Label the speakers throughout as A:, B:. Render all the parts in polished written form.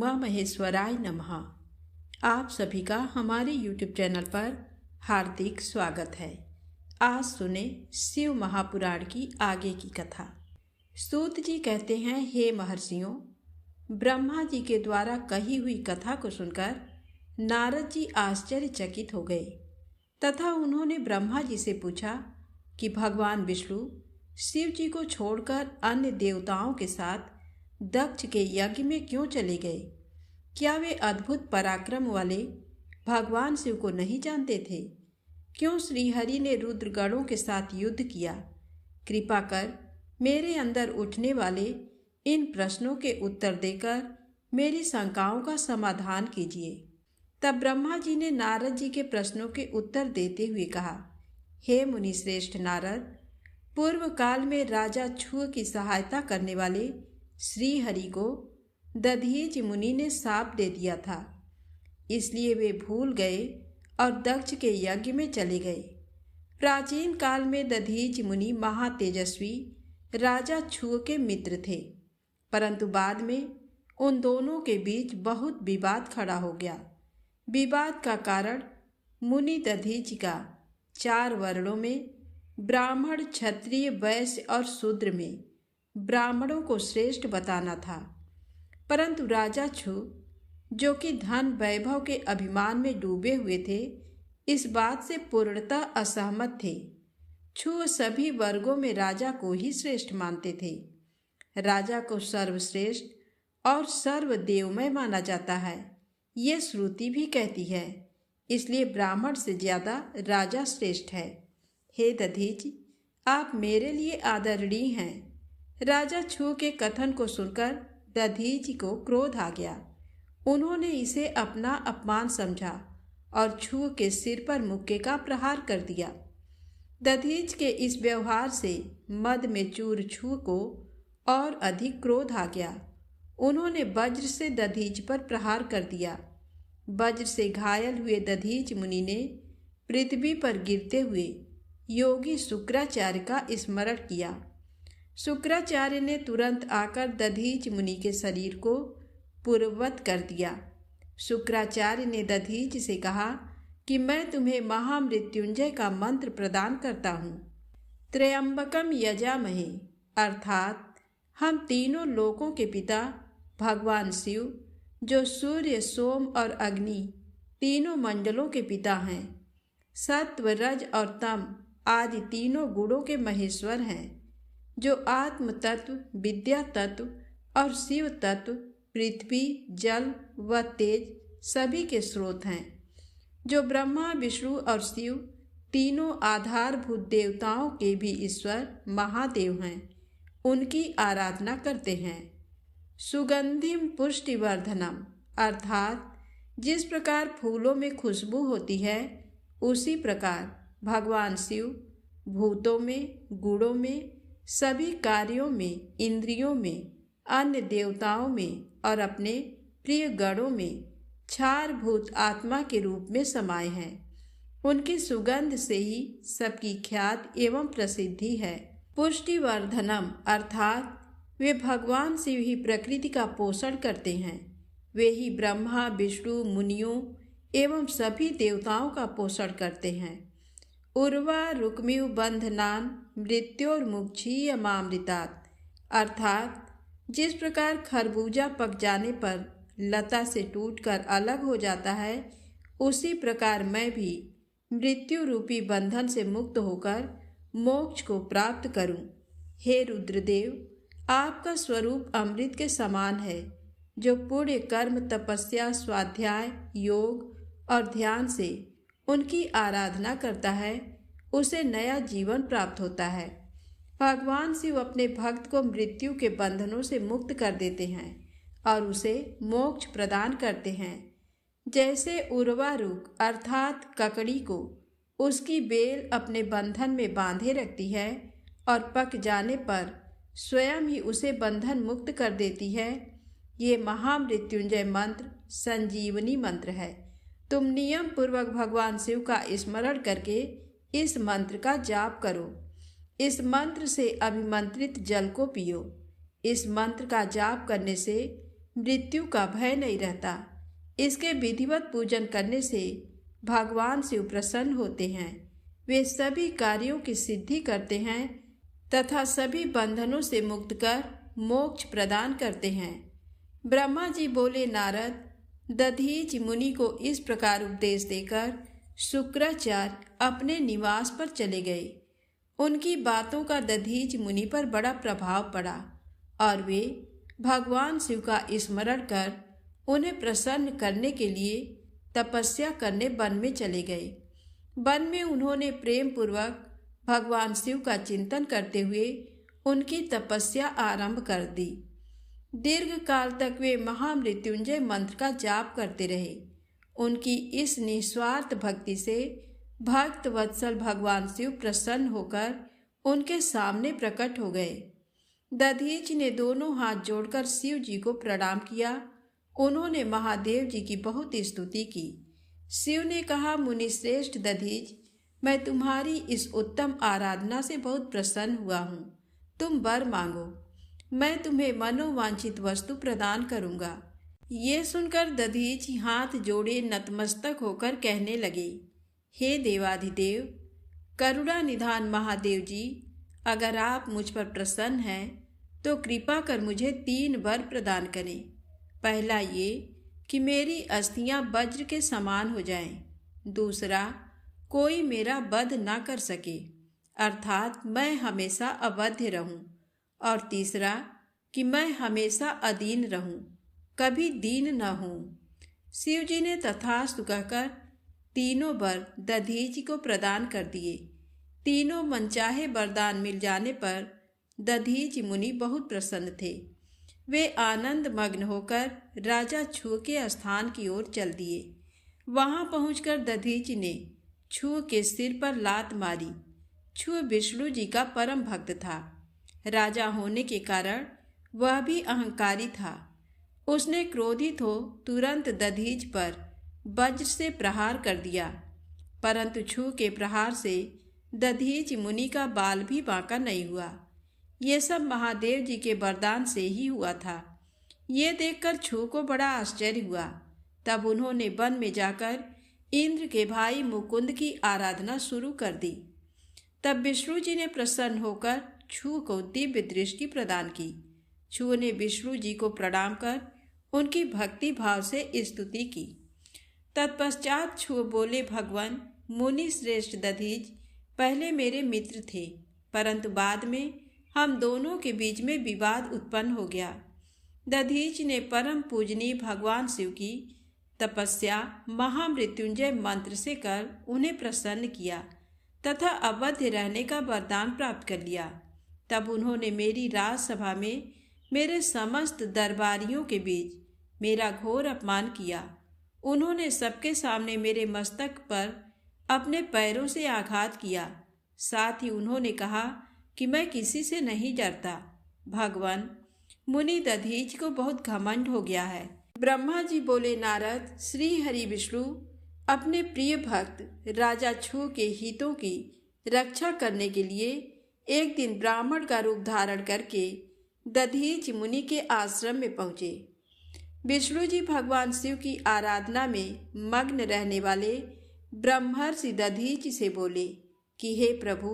A: उमा महेश्वराय नमः। आप सभी का हमारे YouTube चैनल पर हार्दिक स्वागत है। आज सुने शिव महापुराण की आगे की कथा। सूत जी कहते हैं, हे महर्षियों, ब्रह्मा जी के द्वारा कही हुई कथा को सुनकर नारद जी आश्चर्यचकित हो गए तथा उन्होंने ब्रह्मा जी से पूछा कि भगवान विष्णु शिव जी को छोड़कर अन्य देवताओं के साथ दक्ष के यज्ञ में क्यों चले गए? क्या वे अद्भुत पराक्रम वाले भगवान शिव को नहीं जानते थे? क्यों श्रीहरि ने रुद्रगणों के साथ युद्ध किया? कृपा कर मेरे अंदर उठने वाले इन प्रश्नों के उत्तर देकर मेरी शंकाओं का समाधान कीजिए। तब ब्रह्मा जी ने नारद जी के प्रश्नों के उत्तर देते हुए कहा, हे मुनि श्रेष्ठ नारद, पूर्व काल में राजा छुअ की सहायता करने वाले श्री हरि को दधीच मुनि ने शाप दे दिया था, इसलिए वे भूल गए और दक्ष के यज्ञ में चले गए। प्राचीन काल में दधीच मुनि महातेजस्वी राजा छुअ के मित्र थे, परंतु बाद में उन दोनों के बीच बहुत विवाद खड़ा हो गया। विवाद का कारण मुनि दधीच का 4 वर्णों में ब्राह्मण, क्षत्रिय, वैश्य और शूद्र में ब्राह्मणों को श्रेष्ठ बताना था, परंतु राजा छु, जो कि धन वैभव के अभिमान में डूबे हुए थे, इस बात से पूर्णतः असहमत थे। छु सभी वर्गों में राजा को ही श्रेष्ठ मानते थे। राजा को सर्वश्रेष्ठ और सर्वदेवमय माना जाता है, ये श्रुति भी कहती है, इसलिए ब्राह्मण से ज्यादा राजा श्रेष्ठ है। हे दधीच, आप मेरे लिए आदरणीय हैं। राजा छु के कथन को सुनकर दधीच को क्रोध आ गया। उन्होंने इसे अपना अपमान समझा और छु के सिर पर मुक्के का प्रहार कर दिया। दधीच के इस व्यवहार से मद में चूर छु को और अधिक क्रोध आ गया। उन्होंने वज्र से दधीच पर प्रहार कर दिया। वज्र से घायल हुए दधीच मुनि ने पृथ्वी पर गिरते हुए योगी शुक्राचार्य का स्मरण किया। शुक्राचार्य ने तुरंत आकर दधीच मुनि के शरीर को पूर्ववत कर दिया। शुक्राचार्य ने दधीच से कहा कि मैं तुम्हें महामृत्युंजय का मंत्र प्रदान करता हूँ। त्र्यंबकम यजामहे, अर्थात हम तीनों लोकों के पिता भगवान शिव, जो सूर्य, सोम और अग्नि तीनों मंडलों के पिता हैं, सत्व, रज और तम आदि तीनों गुणों के महेश्वर हैं, जो आत्म तत्व, विद्या तत्व और शिव तत्व, पृथ्वी, जल व तेज सभी के स्रोत हैं, जो ब्रह्मा, विष्णु और शिव तीनों आधारभूत देवताओं के भी ईश्वर महादेव हैं, उनकी आराधना करते हैं। सुगंधिम पुष्टिवर्धनम, अर्थात जिस प्रकार फूलों में खुशबू होती है, उसी प्रकार भगवान शिव भूतों में, गुणों में, सभी कार्यों में, इंद्रियों में, अन्य देवताओं में और अपने प्रिय गणों में क्षारभूत आत्मा के रूप में समाये हैं। उनकी सुगंध से ही सबकी ख्याति एवं प्रसिद्धि है। पुष्टिवर्धनम, अर्थात वे भगवान शिव ही प्रकृति का पोषण करते हैं। वे ही ब्रह्मा, विष्णु, मुनियों एवं सभी देवताओं का पोषण करते हैं। उर्वा रुक्मिव बंधनान मृत्योर्मुक्षीयमामृतात्, अर्थात जिस प्रकार खरबूजा पक जाने पर लता से टूटकर अलग हो जाता है, उसी प्रकार मैं भी मृत्यु रूपी बंधन से मुक्त होकर मोक्ष को प्राप्त करूं। हे रुद्रदेव, आपका स्वरूप अमृत के समान है, जो पुण्य कर्म, तपस्या, स्वाध्याय, योग और ध्यान से उनकी आराधना करता है, उसे नया जीवन प्राप्त होता है। भगवान शिव अपने भक्त को मृत्यु के बंधनों से मुक्त कर देते हैं और उसे मोक्ष प्रदान करते हैं। जैसे उर्वा रुक अर्थात ककड़ी को उसकी बेल अपने बंधन में बांधे रखती है और पक जाने पर स्वयं ही उसे बंधन मुक्त कर देती है, ये महामृत्युंजय मंत्र संजीवनी मंत्र है। तुम नियम पूर्वक भगवान शिव का स्मरण करके इस मंत्र का जाप करो। इस मंत्र से अभिमंत्रित जल को पियो। इस मंत्र का जाप करने से मृत्यु का भय नहीं रहता। इसके विधिवत पूजन करने से भगवान शिव प्रसन्न होते हैं। वे सभी कार्यों की सिद्धि करते हैं तथा सभी बंधनों से मुक्त कर मोक्ष प्रदान करते हैं। ब्रह्मा जी बोले, नारद, दधीच मुनि को इस प्रकार उपदेश देकर शुक्राचार्य अपने निवास पर चले गए। उनकी बातों का दधीच मुनि पर बड़ा प्रभाव पड़ा और वे भगवान शिव का स्मरण कर उन्हें प्रसन्न करने के लिए तपस्या करने वन में चले गए। वन में उन्होंने प्रेम पूर्वक भगवान शिव का चिंतन करते हुए उनकी तपस्या आरंभ कर दी। दीर्घ काल तक वे महामृत्युंजय मंत्र का जाप करते रहे। उनकी इस निस्वार्थ भक्ति से भक्त वत्सल भगवान शिव प्रसन्न होकर उनके सामने प्रकट हो गए। दधीच ने दोनों हाथ जोड़कर शिव जी को प्रणाम किया। उन्होंने महादेव जी की बहुत स्तुति की। शिव ने कहा, मुनि श्रेष्ठ दधीच, मैं तुम्हारी इस उत्तम आराधना से बहुत प्रसन्न हुआ हूँ। तुम वर मांगो, मैं तुम्हें मनोवांछित वस्तु प्रदान करूँगा। ये सुनकर दधीच हाथ जोड़े नतमस्तक होकर कहने लगे, हे देवाधिदेव, करुणा निधान महादेव जी, अगर आप मुझ पर प्रसन्न हैं तो कृपा कर मुझे 3 वर प्रदान करें। पहला ये कि मेरी अस्थियां वज्र के समान हो जाएं। दूसरा, कोई मेरा वध ना कर सके, अर्थात मैं हमेशा अवध्य रहूं। और तीसरा कि मैं हमेशा अदीन रहूं, कभी दीन न हूं। शिव जी ने तथास्तु कहकर 3 वर दधीच को प्रदान कर दिए। तीनों मनचाहे वरदान मिल जाने पर दधीच मुनि बहुत प्रसन्न थे। वे आनंद मग्न होकर राजा छुओ के स्थान की ओर चल दिए। वहां पहुंचकर दधीच ने छुओ के सिर पर लात मारी। छुओ विष्णु जी का परम भक्त था। राजा होने के कारण वह भी अहंकारी था। उसने क्रोधित हो तुरंत दधीच पर वज्र से प्रहार कर दिया, परंतु छुओ के प्रहार से दधीच मुनि का बाल भी बांका नहीं हुआ। ये सब महादेव जी के वरदान से ही हुआ था। ये देखकर छुओ को बड़ा आश्चर्य हुआ। तब उन्होंने वन में जाकर इंद्र के भाई मुकुंद की आराधना शुरू कर दी। तब विष्णु जी ने प्रसन्न होकर छुओ को दिव्य दृष्टि प्रदान की। छुओ ने विष्णु जी को प्रणाम कर उनकी भक्ति भाव से स्तुति की। तत्पश्चात छुओ बोले, भगवान, मुनि श्रेष्ठ दधीच पहले मेरे मित्र थे, परंतु बाद में हम दोनों के बीच में विवाद उत्पन्न हो गया। दधीच ने परम पूजनीय भगवान शिव की तपस्या महामृत्युंजय मंत्र से कर उन्हें प्रसन्न किया तथा अवध्य रहने का वरदान प्राप्त कर लिया। तब उन्होंने मेरी राजसभा में मेरे समस्त दरबारियों के बीच मेरा घोर अपमान किया। उन्होंने सबके सामने मेरे मस्तक पर अपने पैरों से आघात किया। साथ ही उन्होंने कहा कि मैं किसी से नहीं डरता। भगवान, मुनि दधीच को बहुत घमंड हो गया है। ब्रह्मा जी बोले, नारद, श्री हरि विष्णु अपने प्रिय भक्त राजा छुओ के हितों की रक्षा करने के लिए एक दिन ब्राह्मण का रूप धारण करके दधीच मुनि के आश्रम में पहुँचे। विष्णु जी भगवान शिव की आराधना में मग्न रहने वाले ब्रह्मर्षि दधीच से बोले कि हे प्रभु,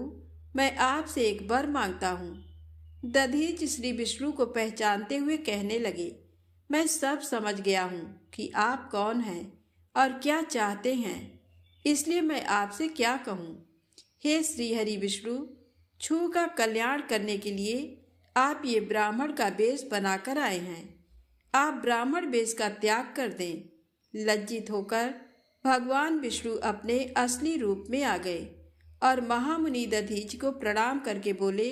A: मैं आपसे एक वर मांगता हूँ। दधीच श्री विष्णु को पहचानते हुए कहने लगे, मैं सब समझ गया हूँ कि आप कौन हैं और क्या चाहते हैं, इसलिए मैं आपसे क्या कहूँ। हे श्री हरि विष्णु, छुओ का कल्याण करने के लिए आप ये ब्राह्मण का वेश बनाकर आए हैं। आप ब्राह्मण वेश का त्याग कर दें। लज्जित होकर भगवान विष्णु अपने असली रूप में आ गए और महामुनि दधीच को प्रणाम करके बोले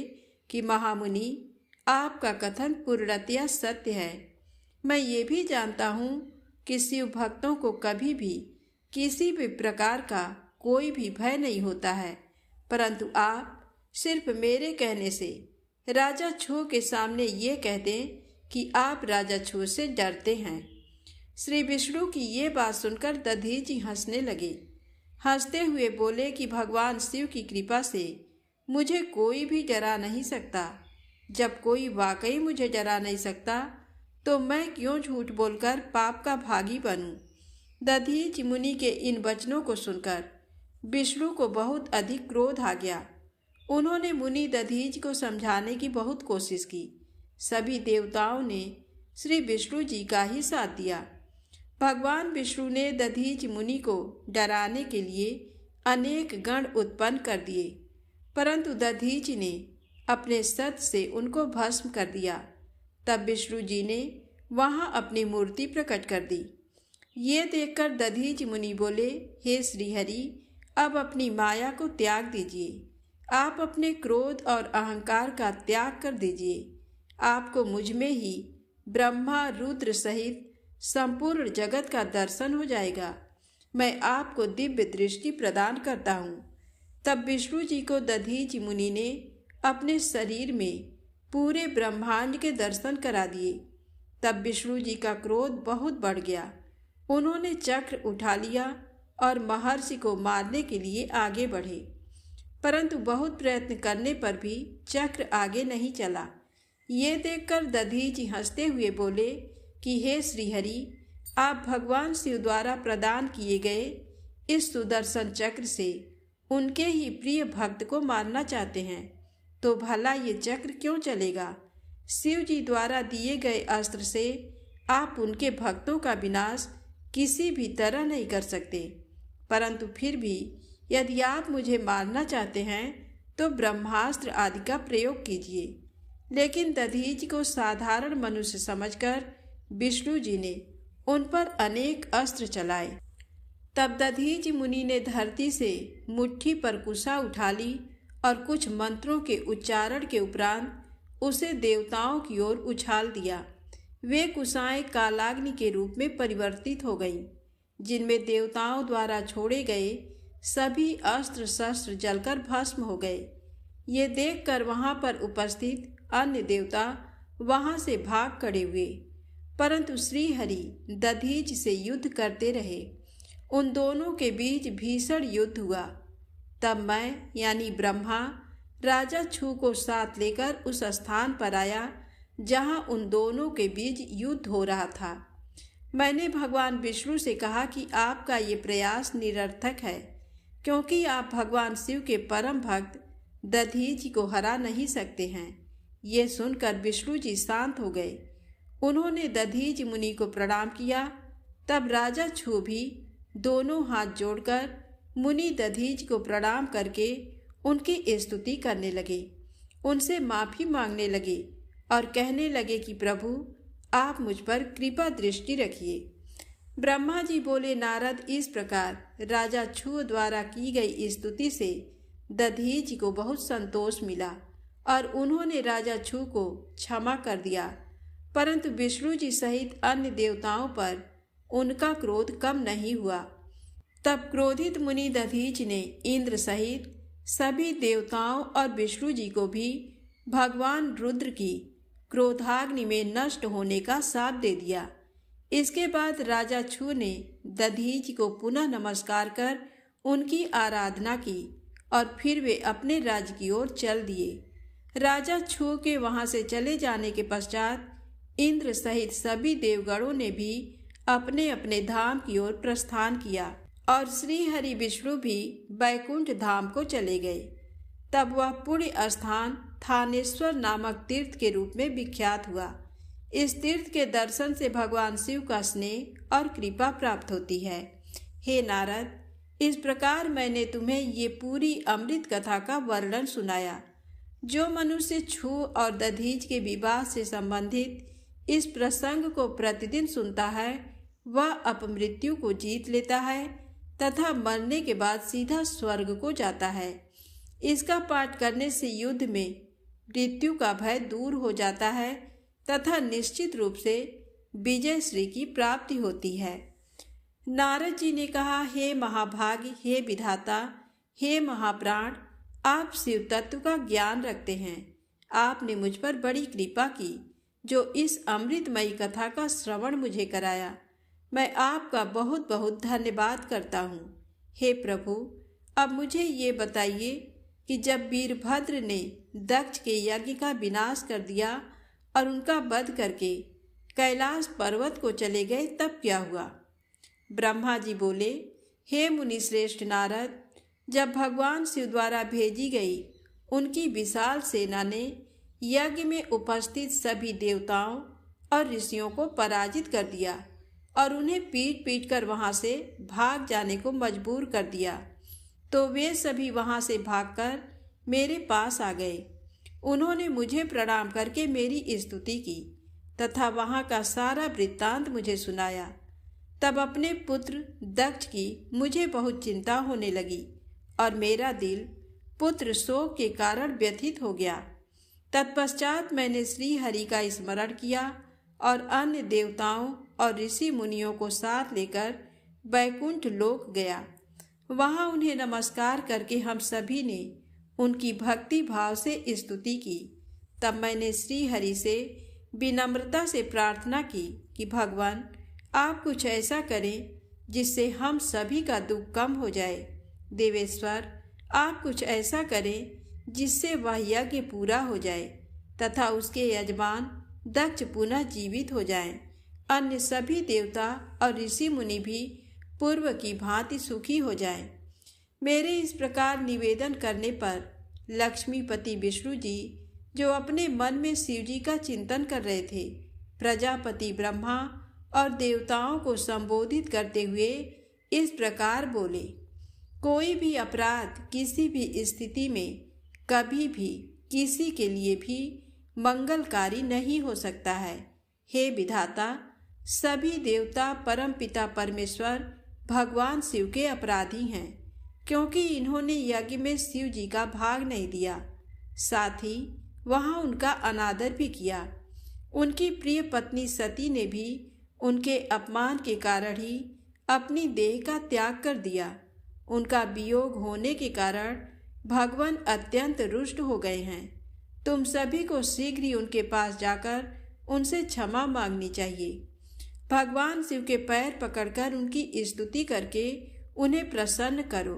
A: कि महामुनि, आपका कथन पूर्णतया सत्य है। मैं ये भी जानता हूँ कि शिव भक्तों को कभी भी किसी भी प्रकार का कोई भी भय नहीं होता है, परंतु आप सिर्फ मेरे कहने से राजा छुओ के सामने ये कह दें कि आप राजा छुओ से डरते हैं। श्री विष्णु की ये बात सुनकर दधीच जी हंसने लगे। हंसते हुए बोले कि भगवान शिव की कृपा से मुझे कोई भी डरा नहीं सकता। जब कोई वाकई मुझे डरा नहीं सकता तो मैं क्यों झूठ बोलकर पाप का भागी बनूं? दधीच मुनि के इन वचनों को सुनकर विष्णु को बहुत अधिक क्रोध आ गया। उन्होंने मुनि दधीच को समझाने की बहुत कोशिश की। सभी देवताओं ने श्री विष्णु जी का ही साथ दिया। भगवान विष्णु ने दधीच मुनि को डराने के लिए अनेक गण उत्पन्न कर दिए, परंतु दधीच ने अपने सत से उनको भस्म कर दिया। तब विष्णु जी ने वहां अपनी मूर्ति प्रकट कर दी। ये देखकर दधीच मुनि बोले, हे श्रीहरि, अब अपनी माया को त्याग दीजिए। आप अपने क्रोध और अहंकार का त्याग कर दीजिए। आपको मुझ में ही ब्रह्मा रुद्र सहित संपूर्ण जगत का दर्शन हो जाएगा। मैं आपको दिव्य दृष्टि प्रदान करता हूँ। तब विष्णु जी को दधीच मुनि ने अपने शरीर में पूरे ब्रह्मांड के दर्शन करा दिए। तब विष्णु जी का क्रोध बहुत बढ़ गया। उन्होंने चक्र उठा लिया और महर्षि को मारने के लिए आगे बढ़े, परंतु बहुत प्रयत्न करने पर भी चक्र आगे नहीं चला। ये देखकर दधीच हंसते हुए बोले कि हे श्रीहरि, आप भगवान शिव द्वारा प्रदान किए गए इस सुदर्शन चक्र से उनके ही प्रिय भक्त को मारना चाहते हैं, तो भला ये चक्र क्यों चलेगा? शिव जी द्वारा दिए गए अस्त्र से आप उनके भक्तों का विनाश किसी भी तरह नहीं कर सकते। परंतु फिर भी यदि आप मुझे मारना चाहते हैं तो ब्रह्मास्त्र आदि का प्रयोग कीजिए। लेकिन दधीच को साधारण मनुष्य समझकर विष्णु जी ने उन पर अनेक अस्त्र चलाए। तब दधीच मुनि ने धरती से मुट्ठी पर कुशा उठा ली और कुछ मंत्रों के उच्चारण के उपरांत उसे देवताओं की ओर उछाल दिया। वे कुशाएं कालाग्नि के रूप में परिवर्तित हो गईं, जिनमें देवताओं द्वारा छोड़े गए सभी अस्त्र शस्त्र जलकर भस्म हो गए। ये देखकर वहां पर उपस्थित अन्य देवता वहां से भाग खड़े हुए, परंतु श्रीहरि दधीच से युद्ध करते रहे। उन दोनों के बीच भीषण युद्ध हुआ। तब मैं यानी ब्रह्मा राजा छू को साथ लेकर उस स्थान पर आया जहां उन दोनों के बीच युद्ध हो रहा था। मैंने भगवान विष्णु से कहा कि आपका ये प्रयास निरर्थक है, क्योंकि आप भगवान शिव के परम भक्त दधीच को हरा नहीं सकते हैं। ये सुनकर विष्णु जी शांत हो गए। उन्होंने दधीच मुनि को प्रणाम किया। तब राजा छू भी दोनों हाथ जोड़कर मुनि दधीच को प्रणाम करके उनकी स्तुति करने लगे, उनसे माफी मांगने लगे और कहने लगे कि प्रभु, आप मुझ पर कृपा दृष्टि रखिए। ब्रह्मा जी बोले, नारद, इस प्रकार राजा छू द्वारा की गई स्तुति से दधीच को बहुत संतोष मिला और उन्होंने राजा छू को क्षमा कर दिया, परंतु विष्णु जी सहित अन्य देवताओं पर उनका क्रोध कम नहीं हुआ। तब क्रोधित मुनि दधीच ने इंद्र सहित सभी देवताओं और विष्णु जी को भी भगवान रुद्र की क्रोधाग्नि में नष्ट होने का साथ दे दिया। इसके बाद राजा छू ने दधीच को पुनः नमस्कार कर उनकी आराधना की और फिर वे अपने राज्य की ओर चल दिए। राजा छू के वहां से चले जाने के पश्चात इंद्र सहित सभी देवगणों ने भी अपने अपने धाम की ओर प्रस्थान किया और श्री हरि विष्णु भी बैकुंठ धाम को चले गए। तब वह पुण्य स्थान थानेश्वर नामक तीर्थ के रूप में विख्यात हुआ। इस तीर्थ के दर्शन से भगवान शिव का स्नेह और कृपा प्राप्त होती है। हे नारद, इस प्रकार मैंने तुम्हें ये पूरी अमृत कथा का वर्णन सुनाया। जो मनुष्य छू और दधीच के विवाह से संबंधित इस प्रसंग को प्रतिदिन सुनता है, वह अपमृत्यु को जीत लेता है तथा मरने के बाद सीधा स्वर्ग को जाता है। इसका पाठ करने से युद्ध में मृत्यु का भय दूर हो जाता है तथा निश्चित रूप से विजय श्री की प्राप्ति होती है। नारद जी ने कहा, हे महाभाग्य, हे विधाता, हे महाप्राण, आप शिव तत्व का ज्ञान रखते हैं। आपने मुझ पर बड़ी कृपा की जो इस अमृतमयी कथा का श्रवण मुझे कराया। मैं आपका बहुत बहुत धन्यवाद करता हूँ। हे प्रभु, अब मुझे ये बताइए कि जब वीरभद्र ने दक्ष के यज्ञ का विनाश कर दिया और उनका वध करके कैलाश पर्वत को चले गए तब क्या हुआ? ब्रह्मा जी बोले, हे मुनि श्रेष्ठ नारद, जब भगवान शिव द्वारा भेजी गई उनकी विशाल सेना ने यज्ञ में उपस्थित सभी देवताओं और ऋषियों को पराजित कर दिया और उन्हें पीट पीट कर वहां से भाग जाने को मजबूर कर दिया, तो वे सभी वहां से भागकर मेरे पास आ गए। उन्होंने मुझे प्रणाम करके मेरी स्तुति की तथा वहां का सारा वृत्तांत मुझे सुनाया। तब अपने पुत्र दक्ष की मुझे बहुत चिंता होने लगी और मेरा दिल पुत्र शोक के कारण व्यथित हो गया। तत्पश्चात मैंने श्री हरि का स्मरण किया और अन्य देवताओं और ऋषि मुनियों को साथ लेकर वैकुंठ लोक गया। वहां उन्हें नमस्कार करके हम सभी ने उनकी भक्ति भाव से स्तुति की। तब मैंने श्री हरि से विनम्रता से प्रार्थना की कि भगवान, आप कुछ ऐसा करें जिससे हम सभी का दुख कम हो जाए। देवेश्वर, आप कुछ ऐसा करें जिससे वह यज्ञ पूरा हो जाए तथा उसके यजमान दक्ष पुनः जीवित हो जाएं। अन्य सभी देवता और ऋषि मुनि भी पूर्व की भांति सुखी हो जाएं। मेरे इस प्रकार निवेदन करने पर लक्ष्मीपति विष्णु जी, जो अपने मन में शिव जी का चिंतन कर रहे थे, प्रजापति ब्रह्मा और देवताओं को संबोधित करते हुए इस प्रकार बोले, कोई भी अपराध किसी भी स्थिति में कभी भी किसी के लिए भी मंगलकारी नहीं हो सकता है। हे विधाता, सभी देवता परमपिता परमेश्वर भगवान शिव के अपराधी हैं, क्योंकि इन्होंने यज्ञ में शिव जी का भाग नहीं दिया, साथ ही वहां उनका अनादर भी किया। उनकी प्रिय पत्नी सती ने भी उनके अपमान के कारण ही अपनी देह का त्याग कर दिया। उनका वियोग होने के कारण भगवान अत्यंत रुष्ट हो गए हैं। तुम सभी को शीघ्र ही उनके पास जाकर उनसे क्षमा मांगनी चाहिए। भगवान शिव के पैर पकड़कर उनकी स्तुति करके उन्हें प्रसन्न करो,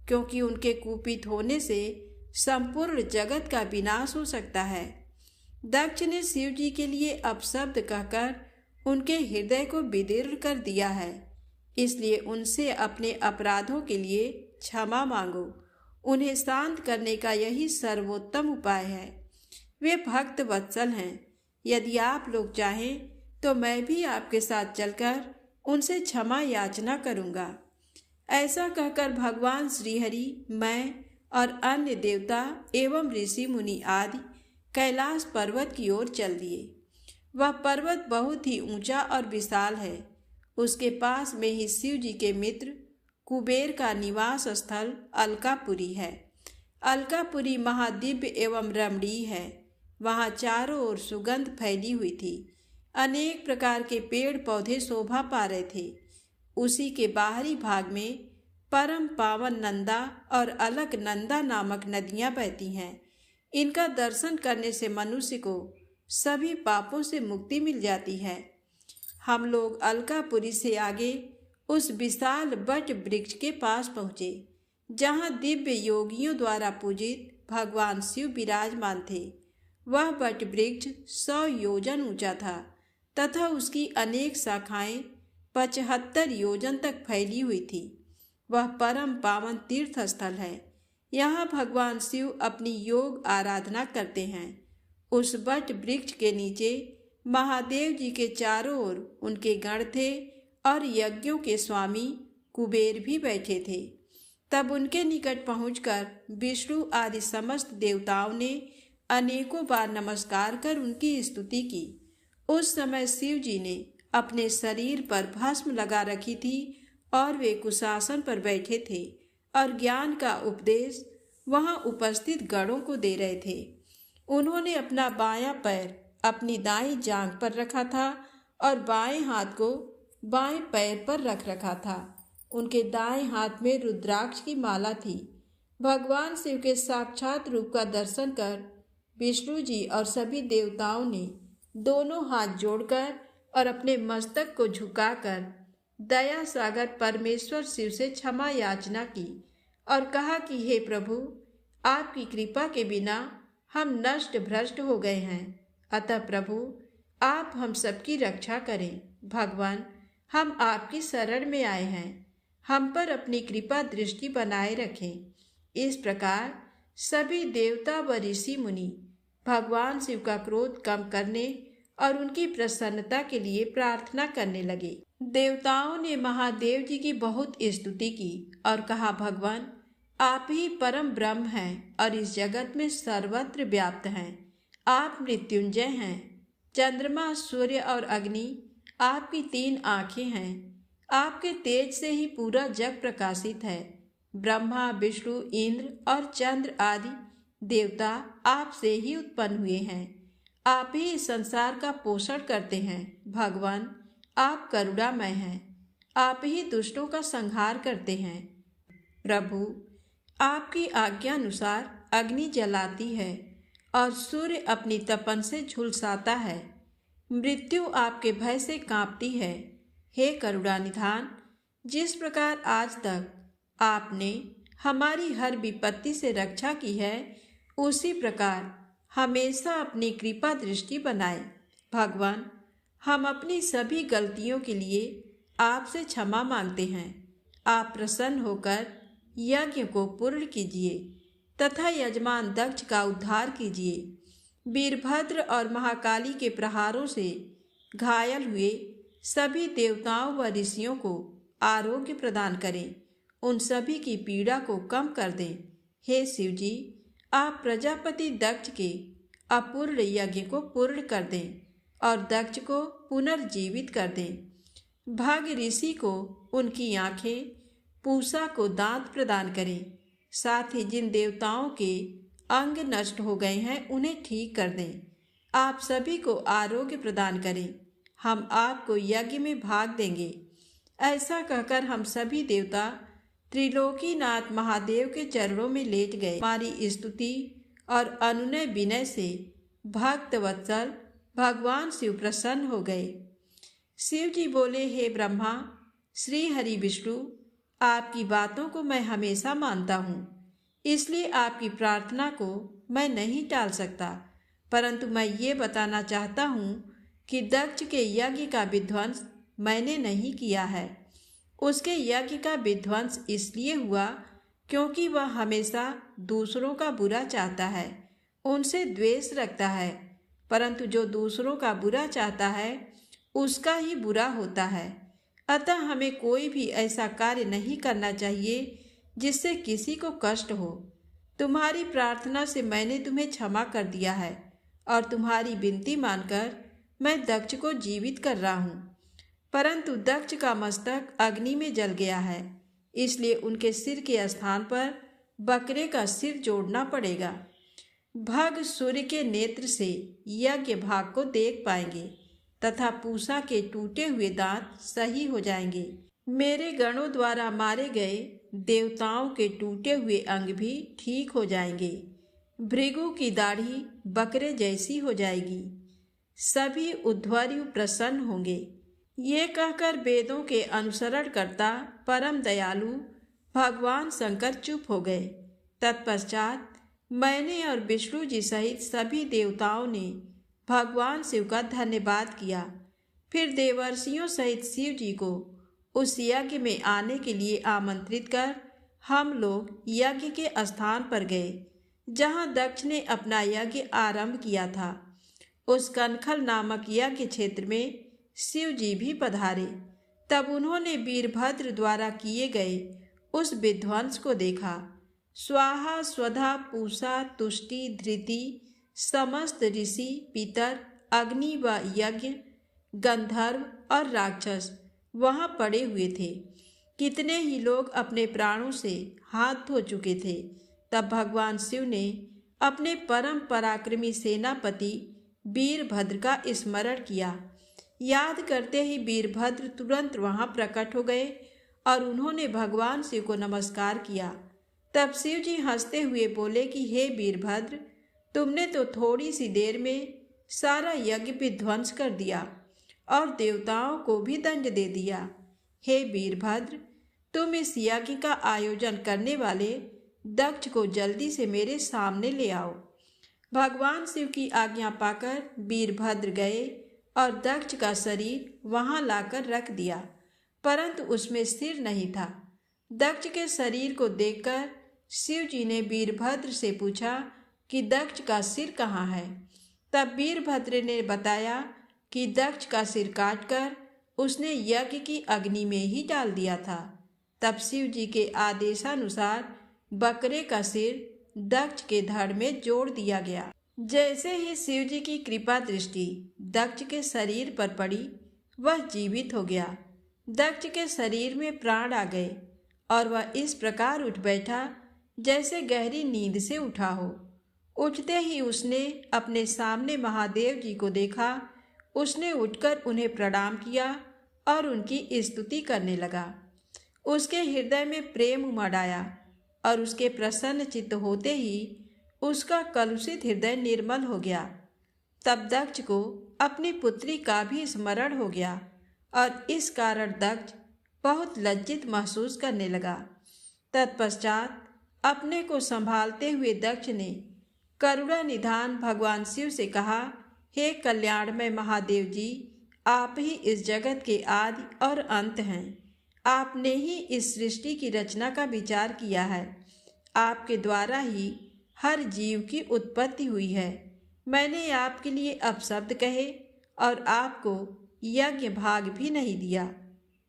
A: क्योंकि उनके कुपित होने से संपूर्ण जगत का विनाश हो सकता है। दक्ष ने शिव जी के लिए अपशब्द कहकर उनके हृदय को विदीर्ण कर दिया है, इसलिए उनसे अपने अपराधों के लिए क्षमा मांगो। उन्हें शांत करने का यही सर्वोत्तम उपाय है। वे भक्त वत्सल हैं। यदि आप लोग चाहें तो मैं भी आपके साथ चलकर उनसे क्षमा याचना करूंगा। ऐसा कहकर भगवान श्रीहरि, मैं और अन्य देवता एवं ऋषि मुनि आदि कैलाश पर्वत की ओर चल दिए। वह पर्वत बहुत ही ऊंचा और विशाल है। उसके पास में ही शिव जी के मित्र कुबेर का निवास स्थल अलकापुरी है। अलकापुरी महादिव्य एवं रमणीय है। वहाँ चारों ओर सुगंध फैली हुई थी। अनेक प्रकार के पेड़ पौधे शोभा पा रहे थे। उसी के बाहरी भाग में परम पावन नंदा और अलकनंदा नामक नदियां बहती हैं। इनका दर्शन करने से मनुष्य को सभी पापों से मुक्ति मिल जाती है। हम लोग अलकापुरी से आगे उस विशाल वट वृक्ष के पास पहुँचे, जहाँ दिव्य योगियों द्वारा पूजित भगवान शिव विराजमान थे। वह वट वृक्ष 100 योजन ऊंचा था तथा उसकी अनेक शाखाएं 75 योजन तक फैली हुई थी। वह परम पावन तीर्थ स्थल है। यहाँ भगवान शिव अपनी योग आराधना करते हैं। उस वट वृक्ष के नीचे महादेव जी के चारों ओर उनके गण थे और यज्ञों के स्वामी कुबेर भी बैठे थे। तब उनके निकट पहुंचकर विष्णु आदि समस्त देवताओं ने अनेकों बार नमस्कार कर उनकी स्तुति की। उस समय शिव जी ने अपने शरीर पर भस्म लगा रखी थी और वे कुशासन पर बैठे थे और ज्ञान का उपदेश वहां उपस्थित गणों को दे रहे थे। उन्होंने अपना बायां पैर अपनी दाईं जांघ पर रखा था और बाएं हाथ को बाएं पैर पर रख रखा था। उनके दाएं हाथ में रुद्राक्ष की माला थी। भगवान शिव के साक्षात रूप का दर्शन कर विष्णु जी और सभी देवताओं ने दोनों हाथ जोड़कर और अपने मस्तक को झुकाकर दया सागर परमेश्वर शिव से क्षमा याचना की और कहा कि हे प्रभु, आपकी कृपा के बिना हम नष्ट भ्रष्ट हो गए हैं। अतः प्रभु, आप हम सबकी रक्षा करें। भगवान, हम आपकी शरण में आए हैं, हम पर अपनी कृपा दृष्टि बनाए रखें। इस प्रकार सभी देवता व ऋषि मुनि भगवान शिव का क्रोध कम करने और उनकी प्रसन्नता के लिए प्रार्थना करने लगे। देवताओं ने महादेव जी की बहुत स्तुति की और कहा, भगवान, आप ही परम ब्रह्म हैं और इस जगत में सर्वत्र व्याप्त हैं। आप मृत्युंजय हैं। चंद्रमा, सूर्य और अग्नि आपकी 3 आँखें हैं। आपके तेज से ही पूरा जग प्रकाशित है। ब्रह्मा, विष्णु, इंद्र और चंद्र आदि देवता आपसे ही उत्पन्न हुए हैं। आप ही इस संसार का पोषण करते हैं। भगवान, आप करुणामय हैं। आप ही दुष्टों का संहार करते हैं। प्रभु, आपकी आज्ञा अनुसार अग्नि जलाती है और सूर्य अपनी तपन से झुलसाता है। मृत्यु आपके भय से कांपती है। हे करुणानिधान, जिस प्रकार आज तक आपने हमारी हर विपत्ति से रक्षा की है, उसी प्रकार हमेशा अपनी कृपा दृष्टि बनाए। भगवान, हम अपनी सभी गलतियों के लिए आपसे क्षमा मांगते हैं। आप प्रसन्न होकर यज्ञ को पूर्ण कीजिए तथा यजमान दक्ष का उद्धार कीजिए। वीरभद्र और महाकाली के प्रहारों से घायल हुए सभी देवताओं व ऋषियों को आरोग्य प्रदान करें। उन सभी की पीड़ा को कम कर दें। हे शिव जी, आप प्रजापति दक्ष के अपूर्ण यज्ञ को पूर्ण कर दें और दक्ष को पुनर्जीवित कर दें। भाग ऋषि को उनकी आँखें, पूषा को दांत प्रदान करें। साथ ही जिन देवताओं के अंग नष्ट हो गए हैं, उन्हें ठीक कर दें। आप सभी को आरोग्य प्रदान करें। हम आपको यज्ञ में भाग देंगे। ऐसा कहकर हम सभी देवता त्रिलोकीनाथ महादेव के चरणों में लेट गए। हमारी स्तुति और अनुनय विनय से भक्त वत्सल भगवान शिव प्रसन्न हो गए। शिव जी बोले, हे ब्रह्मा, श्री हरि विष्णु, आपकी बातों को मैं हमेशा मानता हूँ, इसलिए आपकी प्रार्थना को मैं नहीं टाल सकता। परंतु मैं ये बताना चाहता हूँ कि दक्ष के यज्ञ का विध्वंस मैंने नहीं किया है। उसके यज्ञ का विध्वंस इसलिए हुआ क्योंकि वह हमेशा दूसरों का बुरा चाहता है, उनसे द्वेष रखता है। परंतु जो दूसरों का बुरा चाहता है, उसका ही बुरा होता है। अतः हमें कोई भी ऐसा कार्य नहीं करना चाहिए जिससे किसी को कष्ट हो। तुम्हारी प्रार्थना से मैंने तुम्हें क्षमा कर दिया है और तुम्हारी विनती मानकर मैं दक्ष को जीवित कर रहा हूँ। परंतु दक्ष का मस्तक अग्नि में जल गया है, इसलिए उनके सिर के स्थान पर बकरे का सिर जोड़ना पड़ेगा। भग सूर्य के नेत्र से यज्ञ भाग को देख पाएंगे तथा पूषा के टूटे हुए दांत सही हो जाएंगे। मेरे गणों द्वारा मारे गए देवताओं के टूटे हुए अंग भी ठीक हो जाएंगे। भृगु की दाढ़ी बकरे जैसी हो जाएगी। सभी उद्धवर्यु प्रसन्न होंगे। ये कहकर वेदों के अनुसरण करता परम दयालु भगवान शंकर चुप हो गए। तत्पश्चात मैंने और विष्णु जी सहित सभी देवताओं ने भगवान शिव का धन्यवाद किया। फिर देवर्षियों सहित शिव जी को उस यज्ञ में आने के लिए आमंत्रित कर हम लोग यज्ञ के स्थान पर गए जहाँ दक्ष ने अपना यज्ञ आरंभ किया था। उस कनखल नामक यज्ञ क्षेत्र में शिव जी भी पधारे। तब उन्होंने वीरभद्र द्वारा किए गए उस विध्वंस को देखा। स्वाहा, स्वधा, पूषा, तुष्टि, धृति, समस्त ऋषि, पितर, अग्नि व यज्ञ, गंधर्व और राक्षस वहाँ पड़े हुए थे। कितने ही लोग अपने प्राणों से हाथ धो चुके थे। तब भगवान शिव ने अपने परम पराक्रमी सेनापति वीरभद्र का स्मरण किया। याद करते ही वीरभद्र तुरंत वहाँ प्रकट हो गए और उन्होंने भगवान शिव को नमस्कार किया। तब शिव जी हंसते हुए बोले कि हे वीरभद्र, तुमने तो थोड़ी सी देर में सारा यज्ञ विध्वंस कर दिया और देवताओं को भी दंड दे दिया। हे वीरभद्र, तुम इस यज्ञ का आयोजन करने वाले दक्ष को जल्दी से मेरे सामने ले आओ। भगवान शिव की आज्ञा पाकर वीरभद्र गए और दक्ष का शरीर वहां लाकर रख दिया, परंतु उसमें सिर नहीं था। दक्ष के शरीर को देखकर शिव जी ने वीरभद्र से पूछा कि दक्ष का सिर कहाँ है। तब वीरभद्र ने बताया कि दक्ष का सिर काटकर उसने यज्ञ की अग्नि में ही डाल दिया था। तब शिव जी के आदेशानुसार बकरे का सिर दक्ष के धड़ में जोड़ दिया गया। जैसे ही शिव जी की कृपा दृष्टि दक्ष के शरीर पर पड़ी, वह जीवित हो गया। दक्ष के शरीर में प्राण आ गए और वह इस प्रकार उठ बैठा जैसे गहरी नींद से उठा हो। उठते ही उसने अपने सामने महादेव जी को देखा। उसने उठकर उन्हें प्रणाम किया और उनकी स्तुति करने लगा। उसके हृदय में प्रेम उमड़ आया और उसके प्रसन्न चित्त होते ही उसका कलुषित हृदय निर्मल हो गया। तब दक्ष को अपनी पुत्री का भी स्मरण हो गया और इस कारण दक्ष बहुत लज्जित महसूस करने लगा। तत्पश्चात अपने को संभालते हुए दक्ष ने करुणा निधान भगवान शिव से कहा, हे कल्याणमय महादेव जी, आप ही इस जगत के आदि और अंत हैं। आपने ही इस सृष्टि की रचना का विचार किया है। आपके द्वारा ही हर जीव की उत्पत्ति हुई है। मैंने आपके लिए अपशब्द कहे और आपको यज्ञ भाग भी नहीं दिया।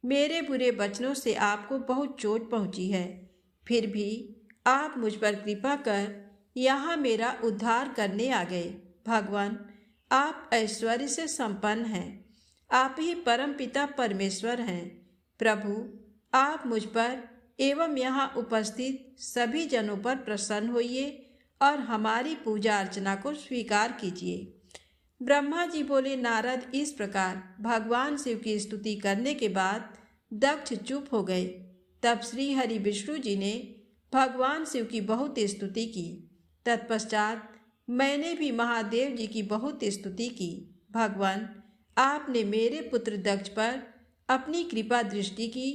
A: मेरे बुरे वचनों से आपको बहुत चोट पहुंची है, फिर भी आप मुझ पर कृपा कर यहाँ मेरा उद्धार करने आ गए। भगवान, आप ऐश्वर्य से संपन्न हैं। आप ही परमपिता परमेश्वर हैं। प्रभु, आप मुझ पर एवं यहाँ उपस्थित सभी जनों पर प्रसन्न होइए और हमारी पूजा अर्चना को स्वीकार कीजिए। ब्रह्मा जी बोले, नारद इस प्रकार भगवान शिव की स्तुति करने के बाद दक्ष चुप हो गए। तब श्री हरि विष्णु जी ने भगवान शिव की बहुत स्तुति की। तत्पश्चात मैंने भी महादेव जी की बहुत स्तुति की। भगवान, आपने मेरे पुत्र दक्ष पर अपनी कृपा दृष्टि की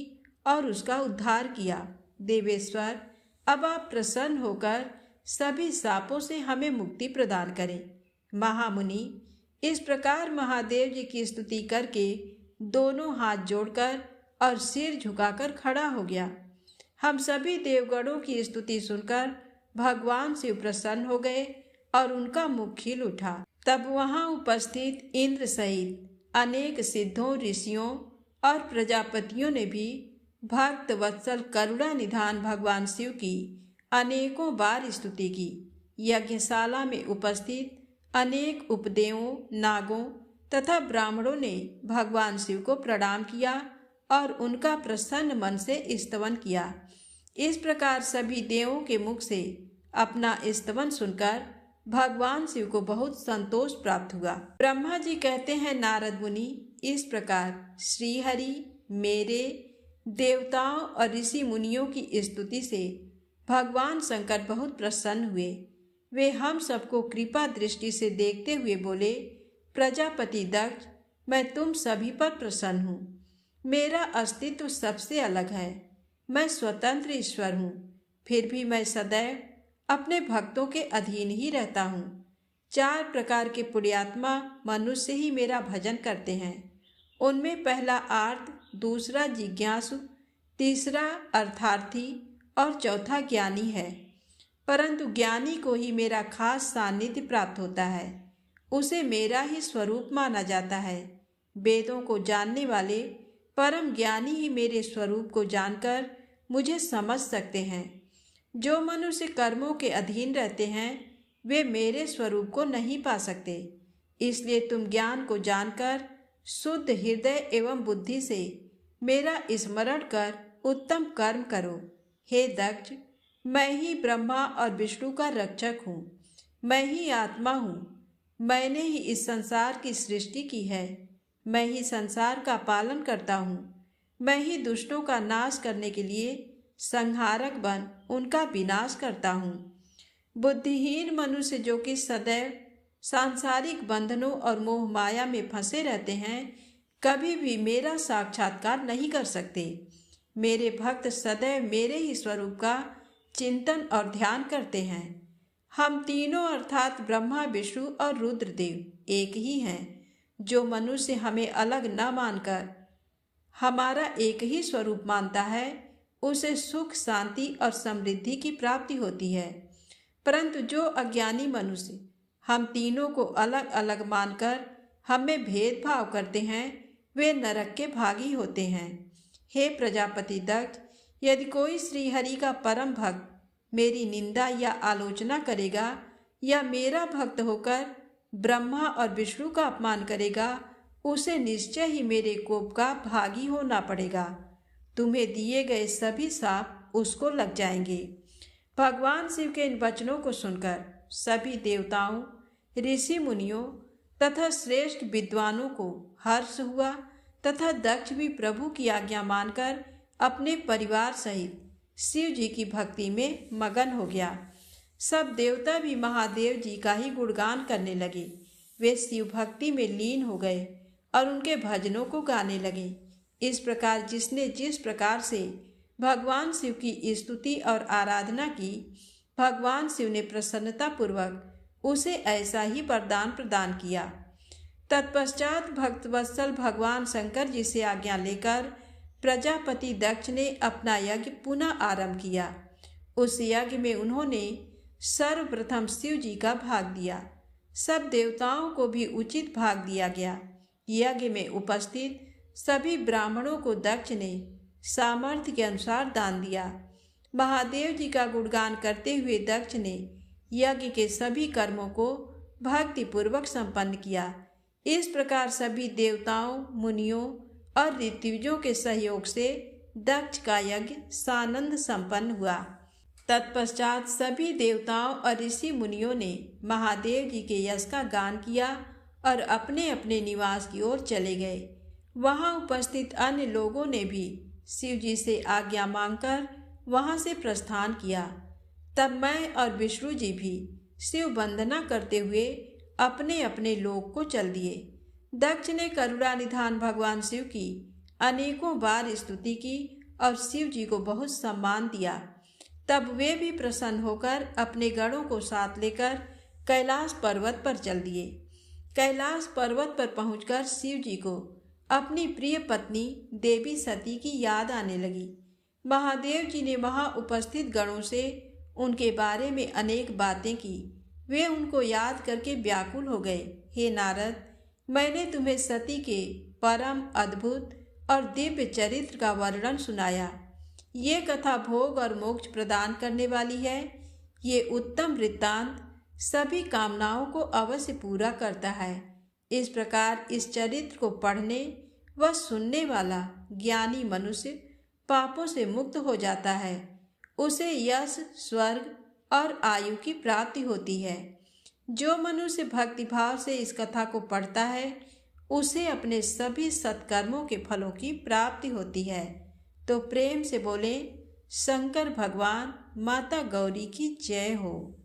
A: और उसका उद्धार किया। देवेश्वर, अब आप प्रसन्न होकर सभी शापों से हमें मुक्ति प्रदान करें। महामुनि इस प्रकार महादेव जी की स्तुति करके दोनों हाथ जोड़कर और सिर झुकाकर खड़ा हो गया। हम सभी देवगणों की स्तुति सुनकर भगवान शिव प्रसन्न हो गए और उनका मुख खिल उठा। तब वहां उपस्थित इंद्र सहित अनेक सिद्धों, ऋषियों और प्रजापतियों ने भी भक्त वत्सल करुणा निधान भगवान शिव की अनेकों बार स्तुति की। यज्ञशाला में उपस्थित अनेक उपदेवों, नागों तथा ब्राह्मणों ने भगवान शिव को प्रणाम किया और उनका प्रसन्न मन से स्तवन किया। इस प्रकार सभी देवों के मुख से अपना स्तवन सुनकर भगवान शिव को बहुत संतोष प्राप्त हुआ। ब्रह्मा जी कहते हैं, नारद मुनि, इस प्रकार श्री हरि मेरे, देवताओं और ऋषि मुनियों की स्तुति से भगवान शंकर बहुत प्रसन्न हुए। वे हम सबको कृपा दृष्टि से देखते हुए बोले, प्रजापति दक्ष, मैं तुम सभी पर प्रसन्न हूँ। मेरा अस्तित्व सबसे अलग है। मैं स्वतंत्र ईश्वर हूँ, फिर भी मैं सदैव अपने भक्तों के अधीन ही रहता हूँ। 4 प्रकार के पुण्यात्मा मनुष्य ही मेरा भजन करते हैं। उनमें पहला आर्त, दूसरा जिज्ञासु, तीसरा अर्थार्थी और चौथा ज्ञानी है। परंतु ज्ञानी को ही मेरा खास सानिध्य प्राप्त होता है। उसे मेरा ही स्वरूप माना जाता है। वेदों को जानने वाले परम ज्ञानी ही मेरे स्वरूप को जानकर मुझे समझ सकते हैं। जो मनुष्य कर्मों के अधीन रहते हैं वे मेरे स्वरूप को नहीं पा सकते। इसलिए तुम ज्ञान को जानकर शुद्ध हृदय एवं बुद्धि से मेरा स्मरण कर उत्तम कर्म करो। हे दक्ष, मैं ही ब्रह्मा और विष्णु का रक्षक हूँ। मैं ही आत्मा हूँ। मैंने ही इस संसार की सृष्टि की है। मैं ही संसार का पालन करता हूँ। मैं ही दुष्टों का नाश करने के लिए संहारक बन उनका विनाश करता हूँ। बुद्धिहीन मनुष्य जो कि सदैव सांसारिक बंधनों और मोह माया में फंसे रहते हैं, कभी भी मेरा साक्षात्कार नहीं कर सकते। मेरे भक्त सदैव मेरे ही स्वरूप का चिंतन और ध्यान करते हैं। हम तीनों अर्थात ब्रह्मा, विष्णु और रुद्रदेव एक ही हैं। जो मनुष्य हमें अलग न मानकर हमारा एक ही स्वरूप मानता है, उसे सुख, शांति और समृद्धि की प्राप्ति होती है। परंतु जो अज्ञानी मनुष्य हम तीनों को अलग अलग मानकर हमें भेदभाव करते हैं, वे नरक के भागी होते हैं। हे प्रजापति दक्ष, यदि कोई श्रीहरि का परम भक्त मेरी निंदा या आलोचना करेगा या मेरा भक्त होकर ब्रह्मा और विष्णु का अपमान करेगा, उसे निश्चय ही मेरे कोप का भागी होना पड़ेगा। तुम्हें दिए गए सभी शाप उसको लग जाएंगे। भगवान शिव के इन वचनों को सुनकर सभी देवताओं, ऋषि मुनियों तथा श्रेष्ठ विद्वानों को हर्ष हुआ तथा दक्ष भी प्रभु की आज्ञा मानकर अपने परिवार सहित शिव जी की भक्ति में मगन हो गया। सब देवता भी महादेव जी का ही गुणगान करने लगे। वे शिव भक्ति में लीन हो गए और उनके भजनों को गाने लगे। इस प्रकार जिसने जिस प्रकार से भगवान शिव की स्तुति और आराधना की, भगवान शिव ने प्रसन्नता पूर्वक उसे ऐसा ही वरदान प्रदान किया। तत्पश्चात भक्तवत्सल भगवान शंकर जी से आज्ञा लेकर प्रजापति दक्ष ने अपना यज्ञ पुनः आरंभ किया। उस यज्ञ में उन्होंने सर्वप्रथम शिव जी का भाग दिया। सब देवताओं को भी उचित भाग दिया गया। यज्ञ में उपस्थित सभी ब्राह्मणों को दक्ष ने सामर्थ्य के अनुसार दान दिया। महादेव जी का गुणगान करते हुए दक्ष ने यज्ञ के सभी कर्मों को भक्तिपूर्वक संपन्न किया। इस प्रकार सभी देवताओं, मुनियों और ऋत्विजों के सहयोग से दक्ष का यज्ञ सानंद संपन्न हुआ। तत्पश्चात सभी देवताओं और ऋषि मुनियों ने महादेव जी के यश का गान किया और अपने अपने निवास की ओर चले गए। वहां उपस्थित अन्य लोगों ने भी शिव जी से आज्ञा मांगकर वहां से प्रस्थान किया। तब मैं और विष्णु जी भी शिव वंदना करते हुए अपने अपने लोक को चल दिए। दक्ष ने करुणानिधान भगवान शिव की अनेकों बार स्तुति की और शिव जी को बहुत सम्मान दिया। तब वे भी प्रसन्न होकर अपने गणों को साथ लेकर कैलाश पर्वत पर चल दिए। कैलाश पर्वत पर पहुंचकर शिव जी को अपनी प्रिय पत्नी देवी सती की याद आने लगी। महादेव जी ने वहां उपस्थित गणों से उनके बारे में अनेक बातें की। वे उनको याद करके व्याकुल हो गए। हे नारद, मैंने तुम्हें सती के परम अद्भुत और दिव्य चरित्र का वर्णन सुनाया। ये कथा भोग और मोक्ष प्रदान करने वाली है। ये उत्तम वृत्तांत सभी कामनाओं को अवश्य पूरा करता है। इस प्रकार इस चरित्र को पढ़ने व सुनने वाला ज्ञानी मनुष्य पापों से मुक्त हो जाता है। उसे यश, स्वर्ग और आयु की प्राप्ति होती है। जो मनुष्य भक्तिभाव से इस कथा को पढ़ता है, उसे अपने सभी सत्कर्मों के फलों की प्राप्ति होती है। तो प्रेम से बोले, शंकर भगवान माता गौरी की जय हो।